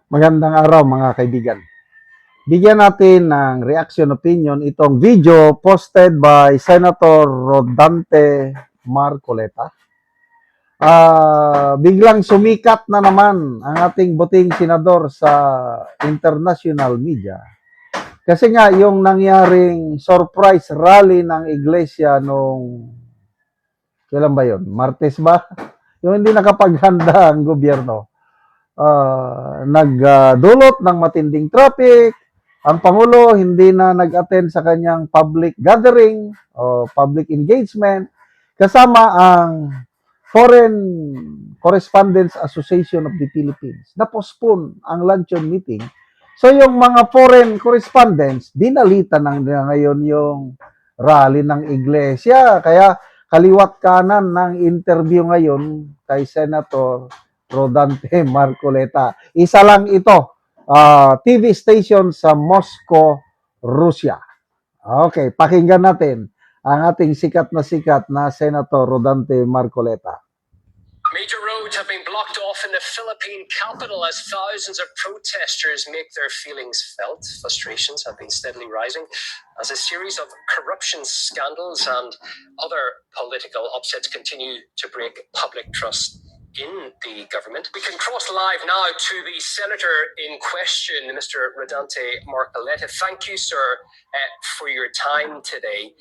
Magandang araw mga kaibigan. Bigyan natin ng reaction opinion itong video posted by Senator Rodante Marcoleta. Biglang sumikat na naman ang ating buting senador sa international media. Kasi nga yung nangyaring surprise rally ng iglesia nung kailan ba yun? Martes ba? Yung hindi nakapaghanda ang gobyerno. Nagdulot ng matinding traffic. Ang Pangulo hindi na nag-attend sa kanyang public gathering o public engagement kasama ang Foreign Correspondents Association of the Philippines. Na-postpone ang luncheon meeting. So yung mga foreign correspondents, dinalitan ng ngayon yung rally ng iglesia. Kaya kaliwat kanan ng interview ngayon kay Senator Rodante Marcoleta. Isa lang ito, TV station sa Moscow, Russia. Okay, pakinggan natin ang ating sikat na Senator Rodante Marcoleta. Major roads have been blocked off in the Philippine capital as thousands of protesters make their feelings felt. Frustrations have been steadily rising as a series of corruption scandals and other political upsets continue to break public trust in the government. We can cross live now to the senator in question, Mr. Rodante Marcoleta. Thank you, sir, for your time today.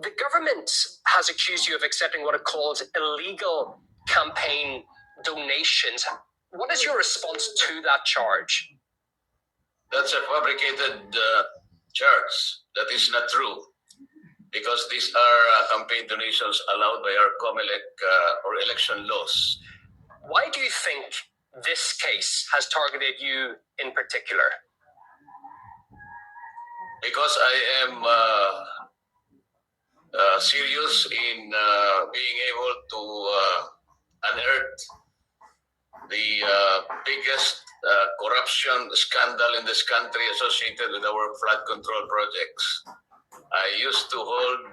The government has accused you of accepting what it calls illegal campaign donations. What is your response to that charge? That's a fabricated charge. That is not true. Because these are campaign donations allowed by our COMELEC or election laws. Why do you think this case has targeted you in particular? Because I am serious in being able to unearth the biggest corruption scandal in this country associated with our flood control projects. I used to hold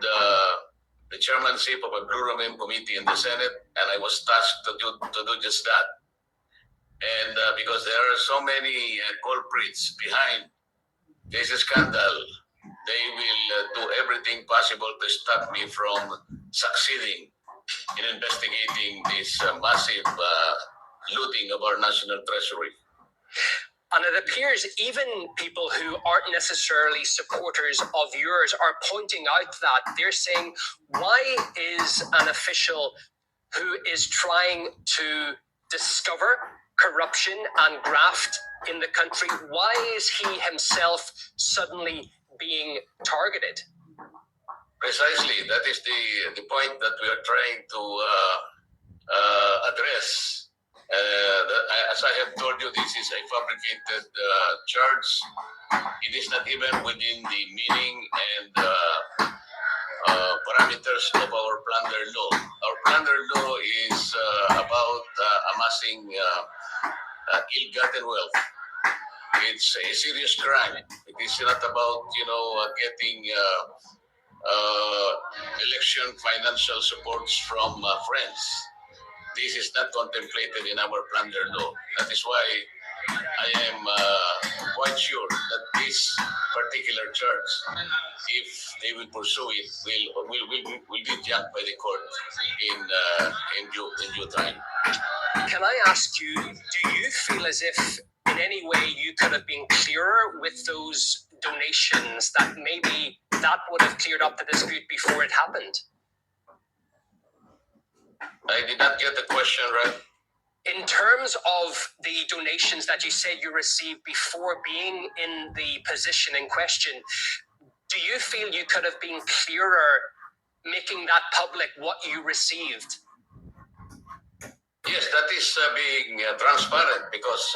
the chairmanship of a Blue Room committee in the Senate, and I was tasked to do just that. And because there are so many culprits behind this scandal, they will do everything possible to stop me from succeeding in investigating this massive looting of our national treasury. And it appears even people who aren't necessarily supporters of yours are pointing out that they're saying, why is an official who is trying to discover corruption and graft in the country, why is he himself suddenly being targeted? Precisely, that is the point that we are trying to address. As I have told you, this is a fabricated charge. It is not even within the meaning and parameters of our plunder law. Our plunder law is about amassing ill-gotten wealth. It's a serious crime. It is not about, getting election financial supports from friends. This is not contemplated in our plunder law. That is why I am quite sure that this particular charge, if they will pursue it, will be jumped by the court in due time. Can I ask you, do you feel as if in any way you could have been clearer with those donations, that maybe that would have cleared up the dispute before it happened? I did not get the question right. In terms of the donations that you said you received before being in the position in question, do you feel you could have been clearer making that public what you received? Yes, that is being transparent because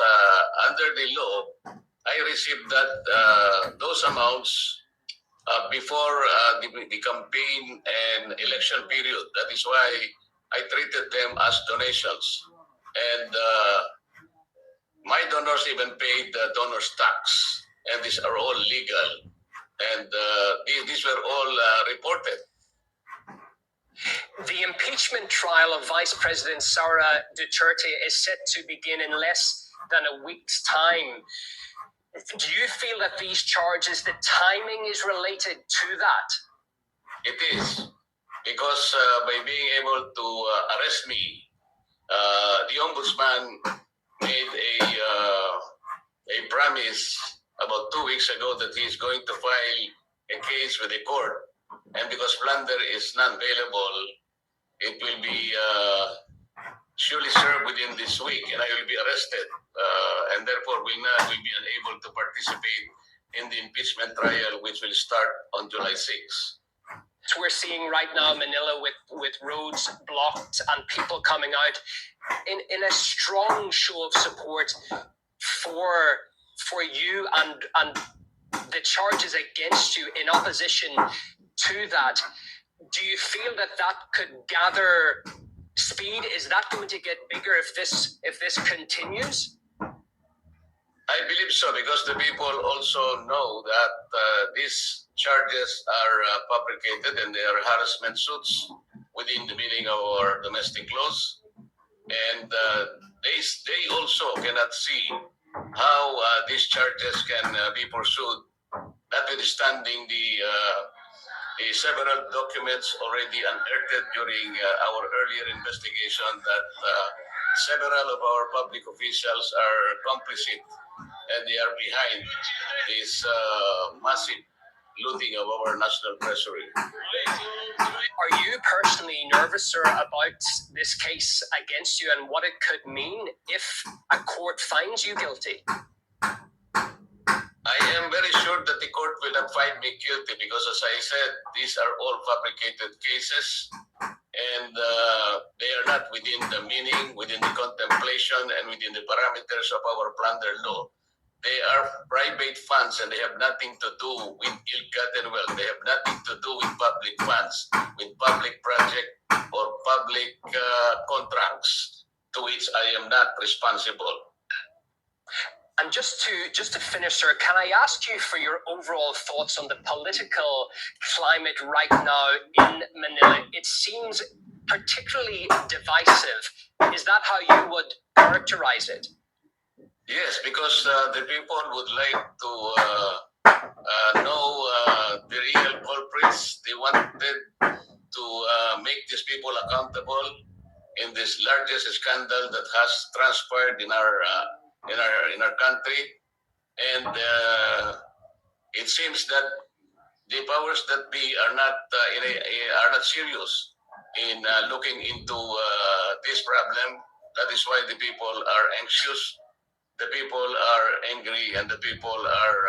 under the law, I received those amounts before the campaign and election period. That is why I treated them as donations. And my donors even paid donors tax. And these are all legal. And these were all reported. The impeachment trial of Vice President Sara Duterte is set to begin in less than a week's time. Do you feel that these charges, the timing is related to that? It is because by being able to arrest me, the ombudsman made a promise about 2 weeks ago that he is going to file a case with the court, and because plunder is non-bailable, it will be surely served within this week, and I will be arrested, and therefore will be unable to participate in the impeachment trial, which will start on July 6. So we're seeing right now Manila with roads blocked and people coming out in a strong show of support for you and the charges against you in opposition to that. Do you feel that could gather speed? Is that going to get bigger if this continues? I believe so, because the people also know that these charges are fabricated and they are harassment suits within the meaning of our domestic laws, and they also cannot see how these charges can be pursued, notwithstanding the several documents already unearthed during our earlier investigation that several of our public officials are complicit and they are behind this massive looting of our national treasury. Are you personally nervous, sir, about this case against you and what it could mean if a court finds you guilty? I am very sure that the court will not find me guilty because, as I said, these are all fabricated cases, and they are not within the meaning, within the contemplation, and within the parameters of our plunder law. They are private funds, and they have nothing to do with ill-gotten wealth. They have nothing to do with public funds, with public project or public contracts to which I am not responsible. And just to finish, sir, can I ask you for your overall thoughts on the political climate right now in Manila? It seems particularly divisive. Is that how you would characterize it? Yes, because the people would like to know the real culprits. They wanted to make these people accountable in this largest scandal that has transpired in our country, and it seems that the powers that be are not serious in looking into this problem. That is why the people are anxious, the people are angry, and the people are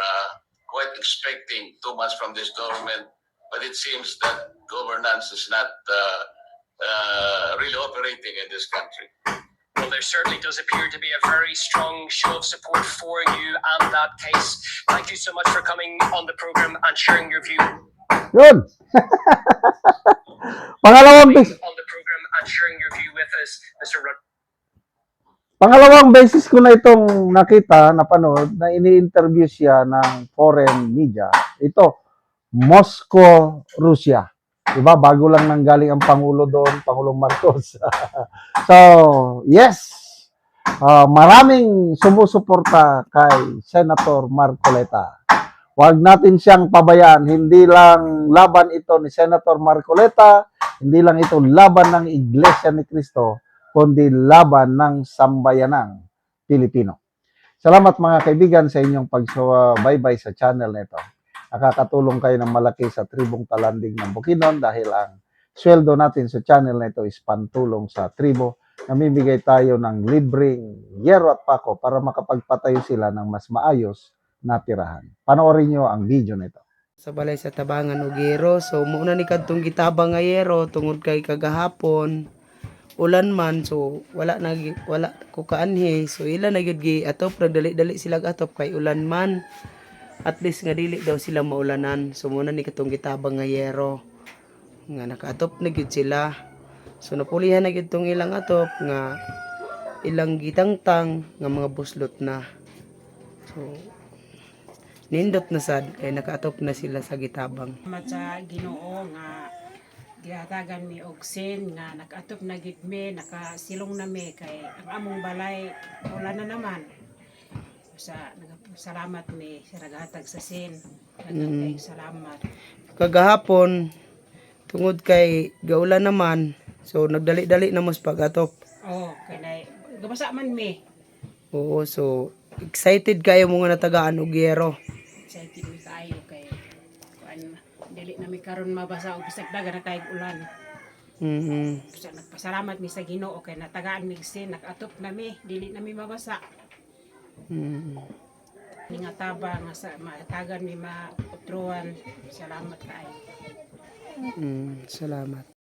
quite expecting too much from this government. But it seems that governance is not really operating in this country. Well, there certainly does appear to be a very strong show of support for you and that case. Thank you so much for coming on the program and sharing your view. Yun. Pangalawang beses, On the program and sharing your view with us, Mr. Rod. pangalawang beses ko na itong nakita, napanood, na ini-interview siya ng foreign media. Ito, Moscow, Russia. Diba? Bago lang nanggaling ang Pangulo doon, Pangulong Marcos. So, yes. Maraming sumusuporta kay Senator Marcoleta. Huwag natin siyang pabayaan. Hindi lang laban ito ni Senator Marcoleta, hindi lang ito laban ng Iglesia ni Cristo, kundi laban ng sambayanang Pilipino. Salamat mga kaibigan sa inyong pagsubaybay sa channel nito. Nakakatulong kayo ng malaki sa tribong Talandig ng Bukidnon dahil ang sweldo natin sa channel nito is pantulong sa tribo. Namimigay tayo ng libreng yero at pako para makapagpatayo sila ng mas maayos na tirahan. Panoorin nyo ang video nito. Sa balay sa Tabangan ug yero, so muna ni kadtong gitabang nga yero tungod kay kagahapon ulan man, so wala ko kaanhi, so ila na gyud gi atop, dali sila atop kay ulan man, at least nga dili daw sila maulanan. So muna ni kadtong gitabang nga yero nga nakaatop na gyud sila, so napulihan na gyud tong ilang atop nga ilang gitangtang nga mga buslot na. So nindot na sad kay nakaatop na sila sa gitabang. Salamat sa Ginoo nga gihatagan mi og sin nga nakaatop na gid mi, nakasilong na mi kay ang among balay wala na naman. Salamat mi sa naghatag sa sin. Kay salamat. Kagahapon tungod kay gaulan naman, so nagdali-dali na mas pag-atop. Oh, kanay gabasa man mi. Oo, so excited kayo mga natagaan og yero. Excited mi kayo kay kuan dili na mi karon mabasa og bisag dagan na kay ulan. So, nagpasalamat mi sa Ginoo kay natagaan mi sin nakatop na mi dili na mi mabasa. Nga taba nga sa matagan mi mautruan. Salamat kayo. Salamat.